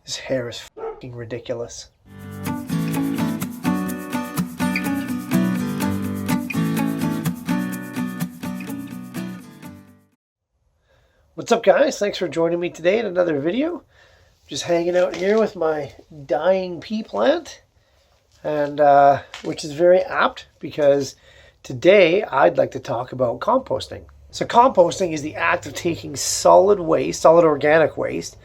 This hair is fucking ridiculous. What's up, guys? Thanks for joining me today in another video. Just hanging out here with my dying pea plant, and which is very apt because today I'd like to talk about composting. So composting is the act of taking solid waste, solid organic waste,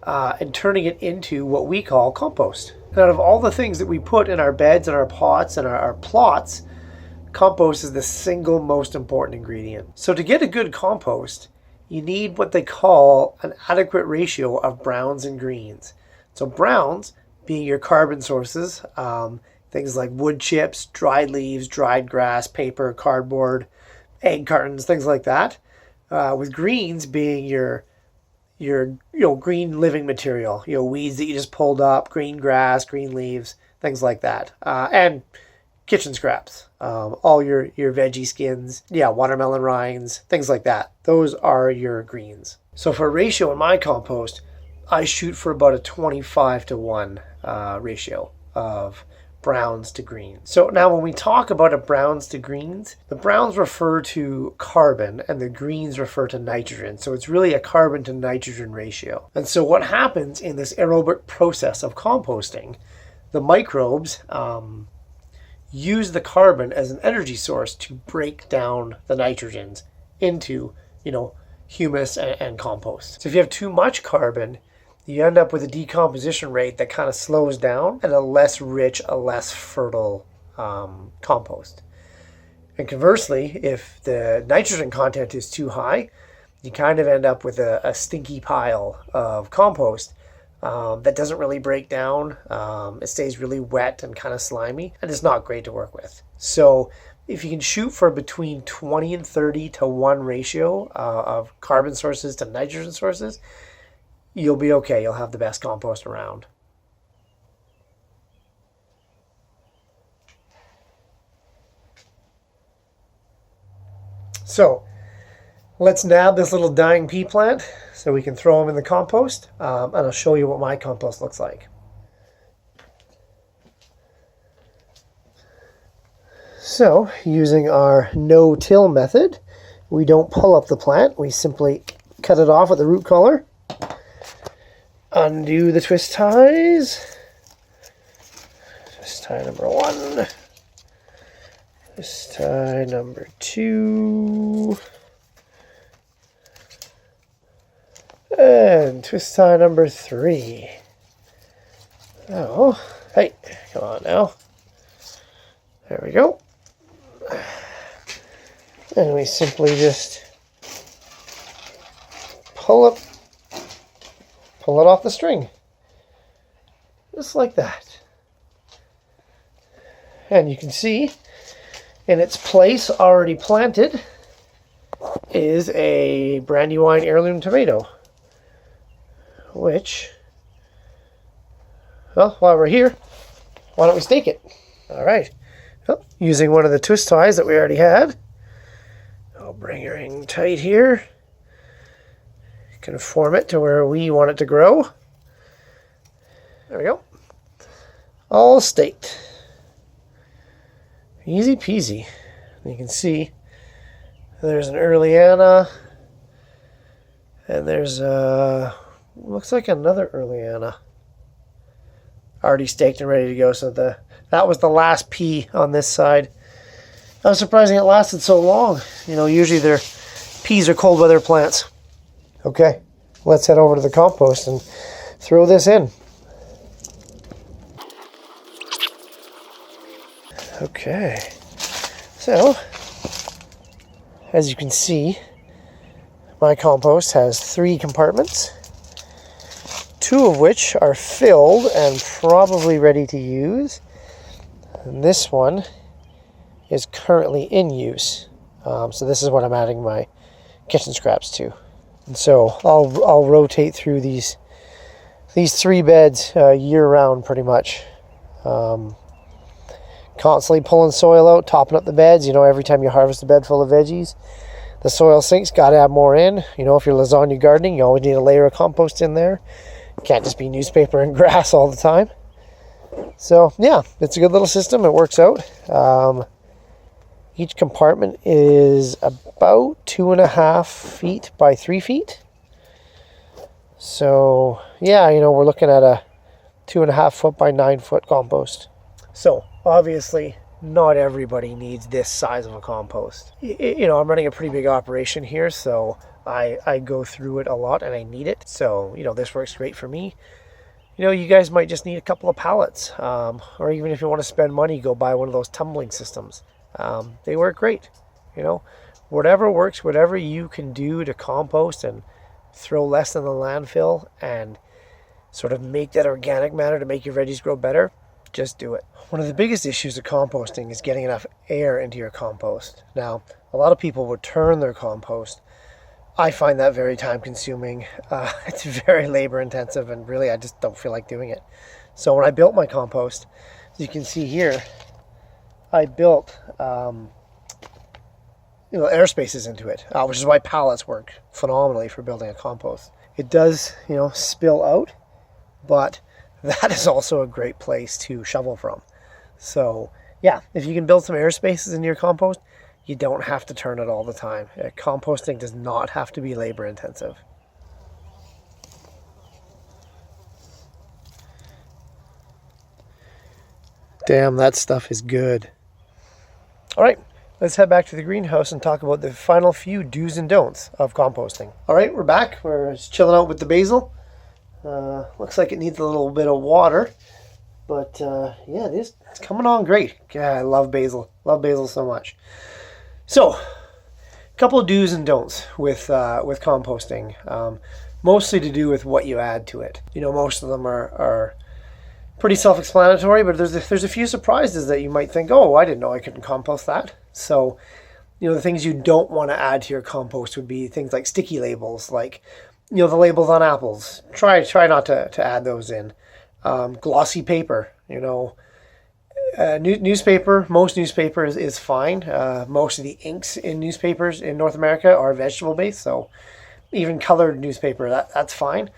and turning it into what we call compost. And out of all the things that we put in our beds and our pots and our plots, compost is the single most important ingredient. So to get a good compost, you need what they call an adequate ratio of browns and greens. So browns being your carbon sources, things like wood chips, dried leaves, dried grass, paper, cardboard, egg cartons, things like that. With greens being your green living material, weeds that you just pulled up, green grass, green leaves, things like that, and kitchen scraps, all your veggie skins, watermelon rinds, things like that. Those are your greens. So for a ratio in my compost, I shoot for about a 25-to-1 ratio of browns to greens. So now when we talk about a browns to greens, the browns refer to carbon and the greens refer to nitrogen. So it's really a carbon to nitrogen ratio. And so what happens in this aerobic process of composting, the microbes use the carbon as an energy source to break down the nitrogens into, humus and compost. So if you have too much carbon, you end up with a decomposition rate that kind of slows down and a less rich, a less fertile compost. And conversely, if the nitrogen content is too high, you kind of end up with a stinky pile of compost that doesn't really break down. It stays really wet and kind of slimy, and it's not great to work with. So if you can shoot for between 20 and 30-to-1 ratio of carbon sources to nitrogen sources, you'll be okay. You'll have the best compost around. So let's nab this little dying pea plant so we can throw them in the compost, and I'll show you what my compost looks like. So using our no-till method, we don't pull up the plant. We simply cut it off at the root collar, undo the twist ties. Twist tie number 1, twist tie number 2, and twist tie number 3. Oh, hey, come on now. There we go. And we simply just pull it off the string. Just like that. And you can see in its place, already planted, is a Brandywine heirloom tomato. Which, well, while we're here, why don't we stake it? All right. Well, using one of the twist ties that we already had, I'll bring her in tight here. Conform it to where we want it to grow. There we go. All staked. Easy peasy. You can see there's an Earliana, and there's looks like another Earliana already staked and ready to go. So that was the last pea on this side. I was surprised it lasted so long. Usually their peas are cold weather plants. Okay, let's head over to the compost and throw this in. Okay, so as you can see, my compost has 3 compartments, 2 of which are filled and probably ready to use. And this one is currently in use. So this is what I'm adding my kitchen scraps to. And so I'll rotate through these 3 beds year round pretty much. Constantly pulling soil out, topping up the beds. Every time you harvest a bed full of veggies, the soil sinks, got to add more in. If you're lasagna gardening, you always need a layer of compost in there. Can't just be newspaper and grass all the time. So yeah, it's a good little system. It works out. Each compartment is about 2.5 feet by 3 feet. So yeah, you know, we're looking at a 2.5 foot by 9 foot compost. So obviously not everybody needs this size of a compost. You know, I'm running a pretty big operation here, so I go through it a lot and I need it. So, you know, this works great for me. You know, you guys might just need a couple of pallets, or even if you want to spend money, go buy one of those tumbling systems. They work great. You know, whatever works, whatever you can do to compost and throw less in the landfill and sort of make that organic matter to make your veggies grow better, just do it. One of the biggest issues of composting is getting enough air into your compost. Now, a lot of people would turn their compost. I find that very time consuming. It's very labor intensive, and really I just don't feel like doing it. So when I built my compost, as you can see here, I built air spaces into it, which is why pallets work phenomenally for building a compost. It does, you know, spill out, but that is also a great place to shovel from. So yeah, if you can build some air spaces into your compost, you don't have to turn it all the time. Composting does not have to be labor intensive. Damn, that stuff is good. All right, let's head back to the greenhouse and talk about the final few do's and don'ts of composting. All right, we're back. We're just chilling out with the basil. Looks like it needs a little bit of water, but yeah, it's coming on great. Yeah, I love basil. Love basil so much. So, a couple of do's and don'ts with composting. Mostly to do with what you add to it. You know, most of them are pretty self-explanatory, but there's a few surprises that you might think, oh, I didn't know I couldn't compost that. So, you know, the things you don't want to add to your compost would be things like sticky labels, like, you know, the labels on apples. Try not to add those in. Glossy paper, you know. Newspaper, most newspaper is fine. Most of the inks in newspapers in North America are vegetable based, so even colored newspaper, that's fine.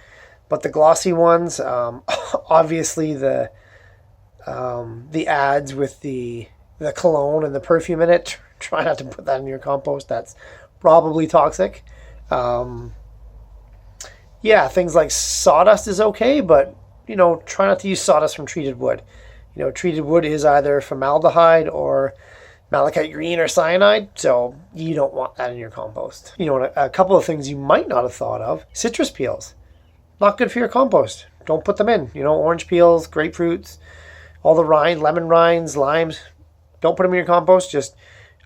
But the glossy ones, obviously the ads with the cologne and the perfume in it, try not to put that in your compost. That's probably toxic. Yeah, things like sawdust is okay, but, you know, try not to use sawdust from treated wood. You know, treated wood is either formaldehyde or malachite green or cyanide, so you don't want that in your compost. You know, a couple of things you might not have thought of: citrus peels. Not good for your compost. Don't put them in. You know, orange peels, grapefruits, all the rind, lemon rinds, limes. Don't put them in your compost. Just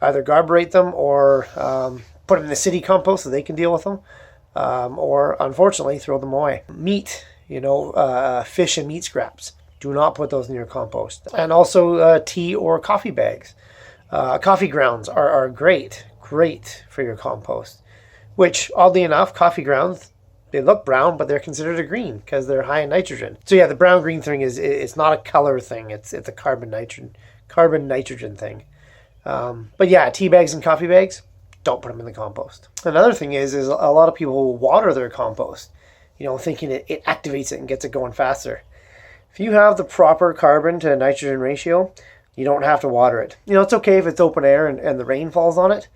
either garberate them or put them in the city compost so they can deal with them. Or, unfortunately, throw them away. Meat, you know, fish and meat scraps. Do not put those in your compost. And also tea or coffee bags. Coffee grounds are great for your compost. Which, oddly enough, coffee grounds, they look brown, but they're considered a green because they're high in nitrogen. So yeah, the brown-green thing it's not a color thing. It's a carbon nitrogen thing. But yeah, tea bags and coffee bags, don't put them in the compost. Another thing is a lot of people will water their compost, you know, thinking it activates it and gets it going faster. If you have the proper carbon to nitrogen ratio, you don't have to water it. You know, it's okay if it's open air and the rain falls on it,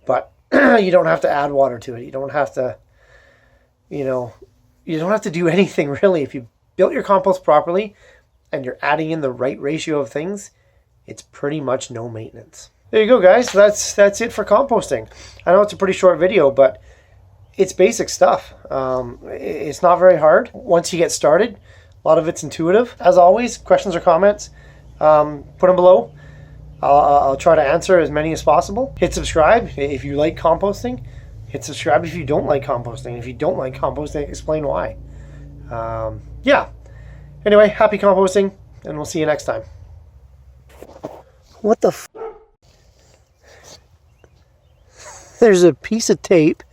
but you don't have to add water to it. You don't have to, you know, you don't have to do anything really. If you built your compost properly and you're adding in the right ratio of things, it's pretty much no maintenance. There you go, guys. That's it for composting. I know it's a pretty short video, but it's basic stuff. It's not very hard once you get started. A lot of it's intuitive. As always, questions or comments, put them below. I'll try to answer as many as possible. Hit subscribe if you like composting. Hit subscribe if you don't like composting. If you don't like composting, explain why. Yeah. Anyway, happy composting, and we'll see you next time. What the f? There's a piece of tape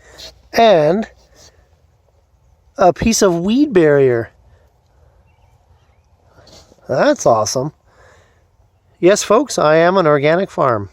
and a piece of weed barrier. That's awesome. Yes, folks, I am an organic farm.